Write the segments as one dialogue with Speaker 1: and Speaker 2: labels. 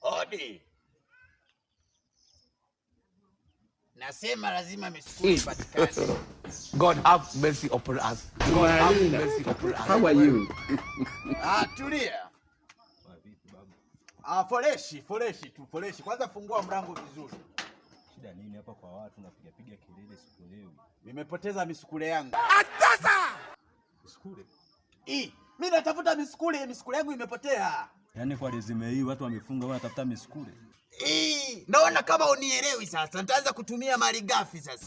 Speaker 1: Odi. Nasema lazima misukule ipatikane.
Speaker 2: God have mercy upon us. God have mercy upon us.
Speaker 3: How are you?
Speaker 1: Tulia. Foreshi. Kwanza fungua mlango vizuri.
Speaker 4: Shida nini hapa kwa watu napiga kelele sikuelewi.
Speaker 1: Nimepoteza misukule yangu.
Speaker 2: Atasa!
Speaker 4: Misukule?
Speaker 1: Mimi natafuta misukule yangu imepotea.
Speaker 4: Yaani kwa resume hii watu wamefunga wanatafuta misukule.
Speaker 1: Naona kama unielewi sasa. Nitaanza kutumia malighafi sasa.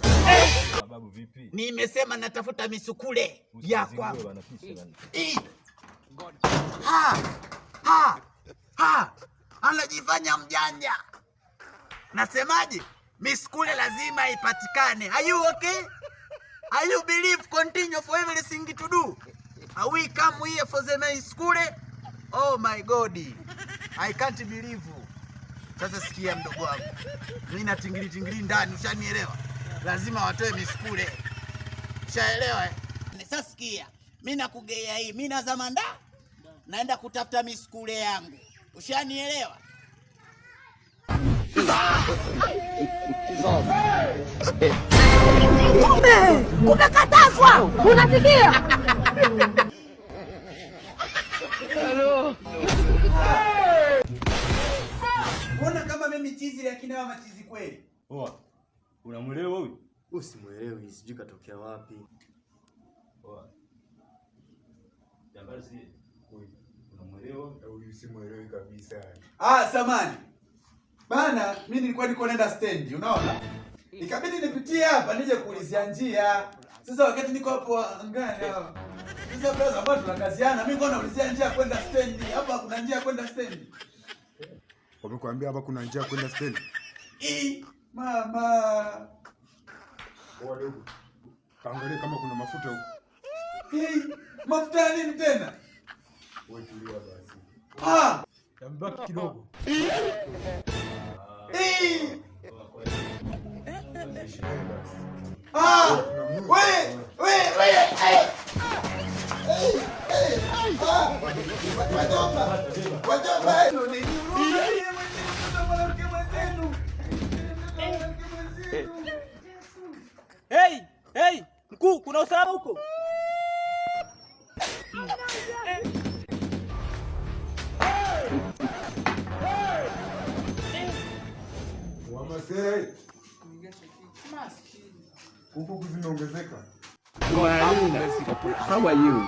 Speaker 4: Sababu vipi?
Speaker 1: Nimesema natafuta misukule ya kwangu. Anajifanya mjanja. Nasemaje? Misukule lazima ipatikane. Are you okay? Are you believe continue for everything to do? Are we come here for the misukule? Oh my God. I can't believe. Sasa sikia mdogo wangu. Mimi na tingili ndani, ushanielewa? Lazima watoe misukule. Ushaelewa eh? Sasa sikia. Mimi nakugea hii. Mimi na zamanda naenda kutafuta misukule yangu. Ushanielewa?
Speaker 5: Kumekatazwa. Unasikia?
Speaker 1: Hello. Mbona kama mimi chizi lakini hawa machizi kweli?
Speaker 4: Oa. Unamuelewa huyu?
Speaker 3: Usimuelewi, sijui katokea wapi.
Speaker 4: Oa. Jambo si huyu. Unamuelewa?
Speaker 6: Huyu simuelewi kabisa.
Speaker 1: Samani. Bana, mimi nilikuwa niko naenda stendi, unaona? Ikabidi nipitie hapa nije kuulizia njia. Sasa wakati niko hapo angani hapa. Sasa brother, hapa tunakaziana. Mimi ngoja naulizia njia kwenda stendi. Hapa kuna njia kwenda stendi.
Speaker 6: Wamekwambia hapa kuna njia kwenda stendi?
Speaker 1: Mama.
Speaker 6: Wadogo. Kaangalia kama kuna mafuta huko.
Speaker 1: Mafuta nini tena?
Speaker 6: Wewe tulia basi.
Speaker 4: Tambaki kidogo.
Speaker 7: Hey, mkuu, kuna usalama huko?
Speaker 6: Wamasai. Huko kuzimeongezeka.
Speaker 3: How are you?